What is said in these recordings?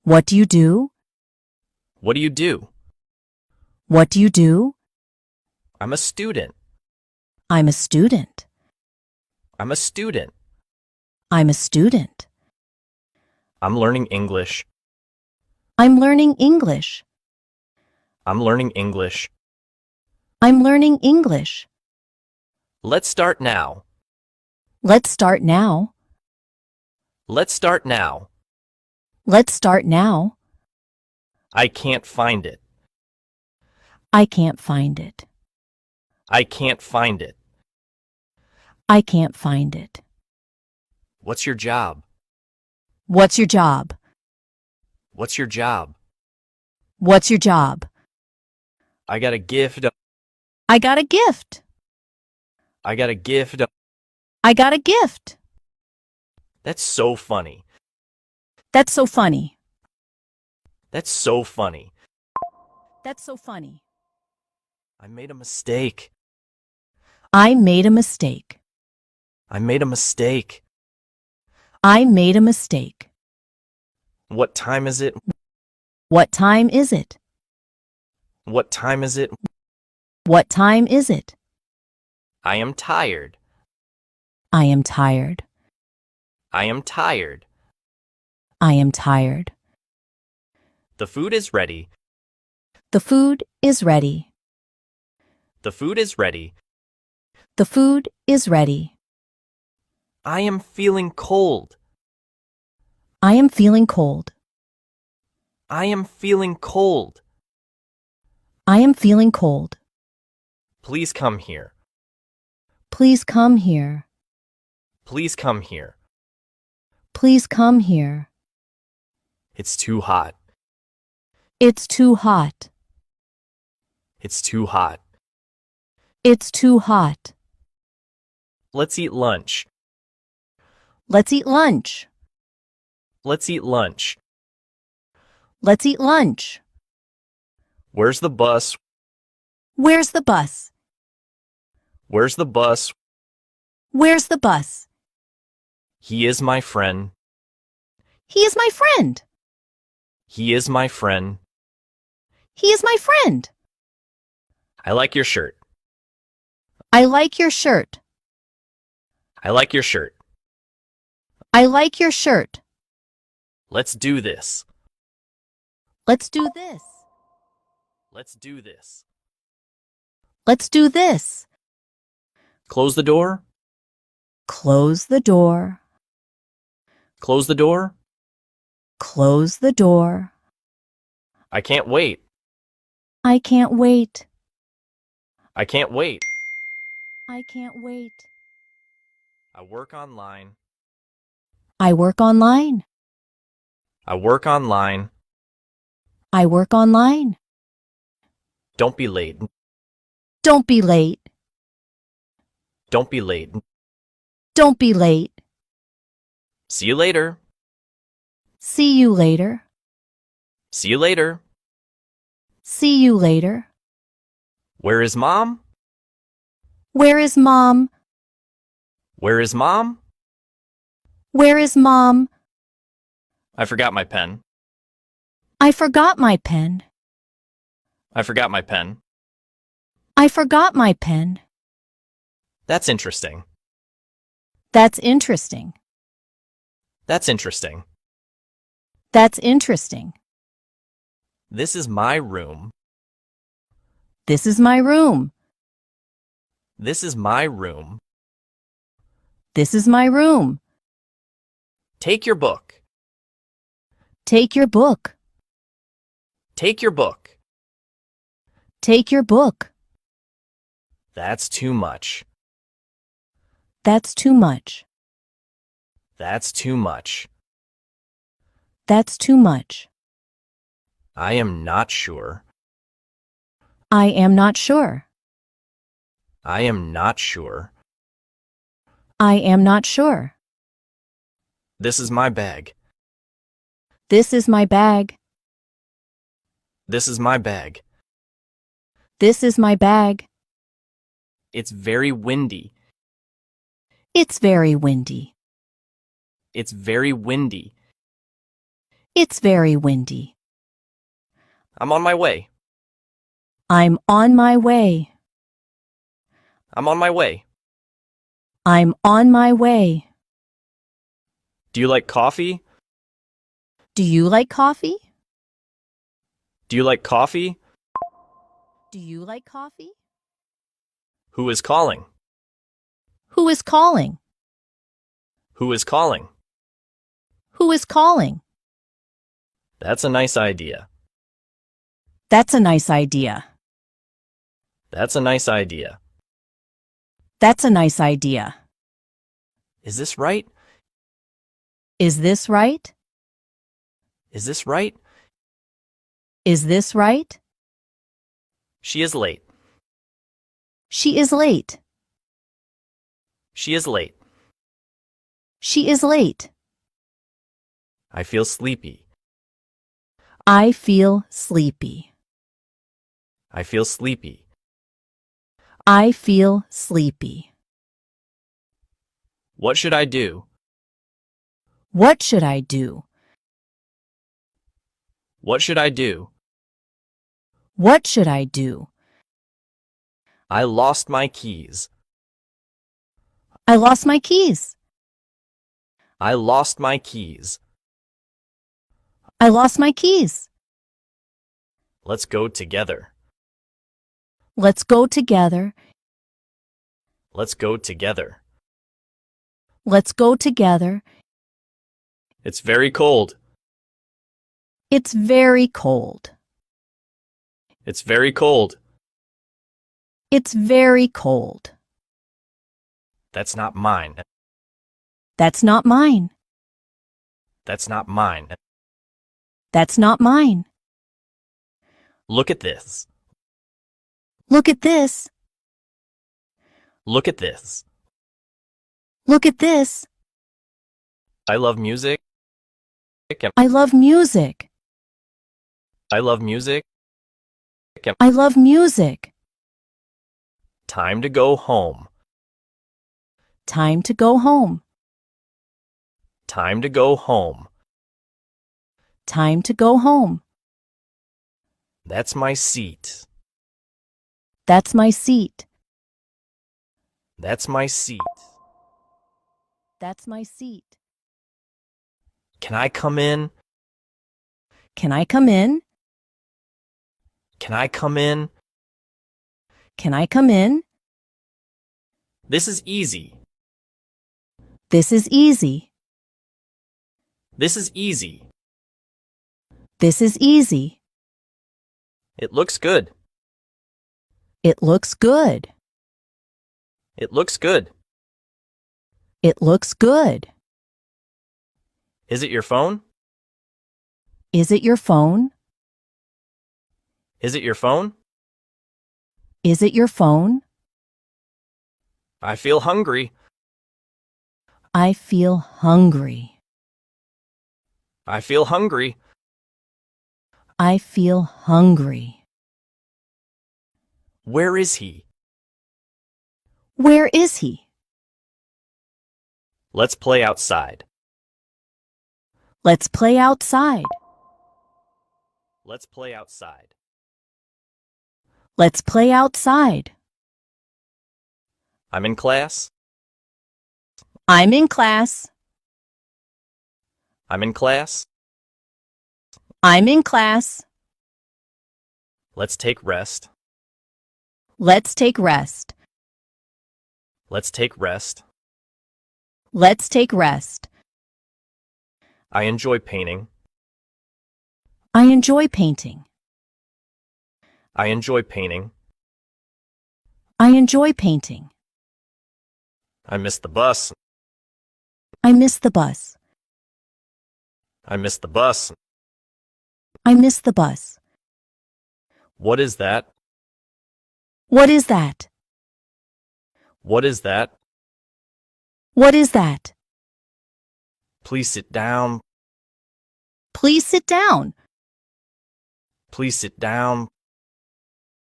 What do you do? What do you do? What do you do? I'm a student. I'm a student. I'm a student. I'm a student. I'm learning English. I'm learning English. I'm learning English. I'm learning English. Let's start now. Let's start now. Let's start now. Let's start now. I can't find it. I can't find it. I can't find it. I can't find it. What's your job? What's your job? What's your job? What's your job? I got a gift. I got a gift. I got a gift. I got a gift. That's so funny. That's so funny. That's so funny. That's so funny. I made a mistake. I made a mistake. I made a mistake. I made a mistake. What time is it? What time is it? What time is it? What time is it? I am tired. I am tired. I am tired. I am tired. The food is ready. The food is ready. The food is ready. The food is ready. I am feeling cold. I am feeling cold. I am feeling cold. I am feeling cold. Please come here. Please come here. Please come here. Please come here. It's too hot. It's too hot. It's too hot. It's too hot. Let's eat lunch. Let's eat lunch. Let's eat lunch. Let's eat lunch. Where's the bus? Where's the bus? Where's the bus? Where's the bus? He is my friend. He is my friend. He is my friend. He is my friend. I like your shirt. I like your shirt. I like your shirt. I like your shirt. Let's do this. Let's do this. Let's do this. Let's do this. Close the door. Close the door. Close the door. Close the door. I can't wait. I can't wait. I can't wait. I can't wait. I work online. I work online. I work online. I work online. Don't be late. Don't be late. Don't be late. Don't be late. See you later. See you later. See you later. See you later. Where is Mom? Where is Mom? Where is Mom? Where is Mom? I forgot my pen. I forgot my pen. I forgot my pen. I forgot my pen. That's interesting. That's interesting. That's interesting. That's interesting. This is my room. This is my room. This is my room. This is my room. Take your book. Take your book. Take your book. Take your book. That's too much. That's too much. That's too much. That's too much. I am not sure. I am not sure. I am not sure. I am not sure. This is my bag. This is my bag. This is my bag. This is my bag. It's very windy. It's very windy. It's very windy. It's very windy. I'm on my way. I'm on my way. I'm on my way. I'm on my way. Do you like coffee? Do you like coffee? Do you like coffee? Do you like coffee? Who is calling? Who is calling? Who is calling? Who is calling? That's a nice idea. That's a nice idea. That's a nice idea. That's a nice idea. Is this right? Is this right? Is this right? Is this right? She is late. She is late. She is late. She is late. I feel sleepy. I feel sleepy. I feel sleepy. I feel sleepy. What should I do? What should I do? What should I do? What should I do? I lost my keys. I lost my keys. I lost my keys. I lost my keys. Let's go together. Let's go together. Let's go together. Let's go together. It's very cold. It's very cold. It's very cold. It's very cold. That's not mine. That's not mine. That's not mine. That's not mine. Look at this. Look at this. Look at this. Look at this. I love music. I love music. I love music. I love music. Time to go home. Time to go home. Time to go home. Time to go home. That's my seat. That's my seat. That's my seat. That's my seat. Can I come in? Can I come in? Can I come in? Can I come in? This is easy. This is easy. This is easy. This is easy. It looks good. It looks good. It looks good. It looks good. Is it your phone? Is it your phone? Is it your phone? Is it your phone? I feel hungry. I feel hungry. I feel hungry. I feel hungry. Where is he? Where is he? Let's play outside. Let's play outside. Let's play outside. Let's play outside. I'm in class. I'm in class. I'm in class. I'm in class. Let's take rest. Let's take rest. Let's take rest. Let's take rest. I enjoy painting. I enjoy painting. I enjoy painting. I enjoy painting. I miss the bus. I miss the bus. I miss the bus. I miss the bus. What is that? What is that? What is that? What is that? Please sit down. Please sit down. Please sit down.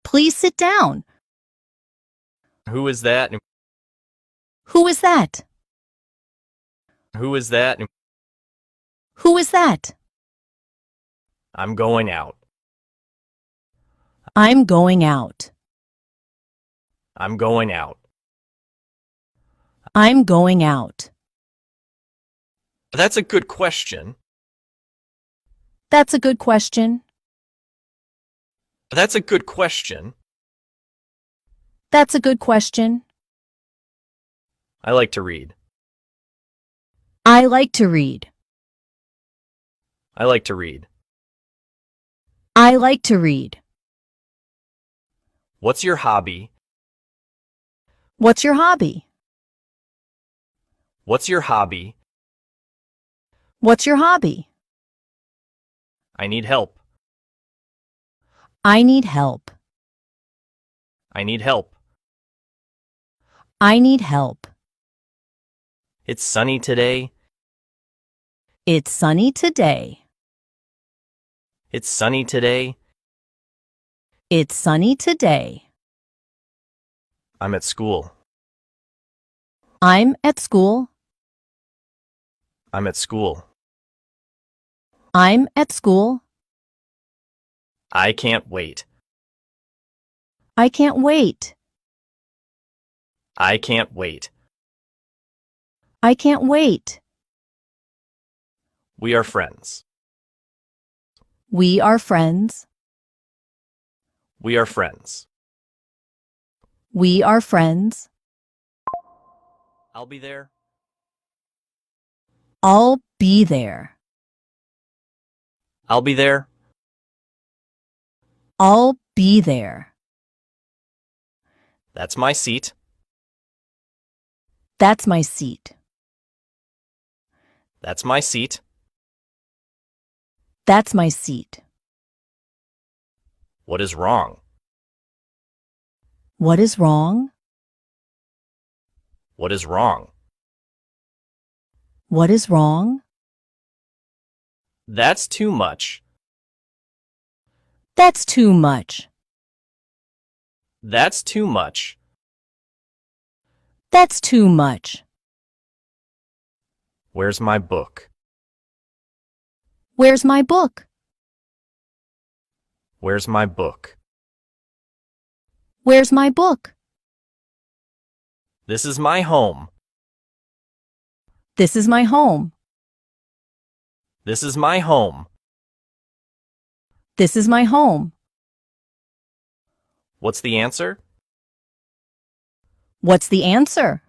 Please sit down. Who is that? Who is that? Who is that? Who is that? I'm going out. I'm going out. I'm going out. I'm going out. That's a good question. That's a good question. That's a good question. That's a good question. I like to read. I like to read. I like to read. I like to read. What's your hobby? What's your hobby? What's your hobby? What's your hobby? I need help. I need help. I need help. I need help. It's sunny today. It's sunny today. It's sunny today. It's sunny today. I'm at school. I'm at school. I'm at school. I'm at school. I can't wait. I can't wait. I can't wait. I can't wait. We are friends. We are friends. We are friends. We are friends. I'll be there. I'll be there. I'll be there. I'll be there. That's my seat. That's my seat. That's my seat. That's my seat. What is wrong? What is wrong? What is wrong? What is wrong? That's too much. That's too much. That's too much. That's too much. Where's my book? Where's my book? Where's my book? Where's my book? This is my home. This is my home. This is my home. This is my home. What's the answer? What's the answer?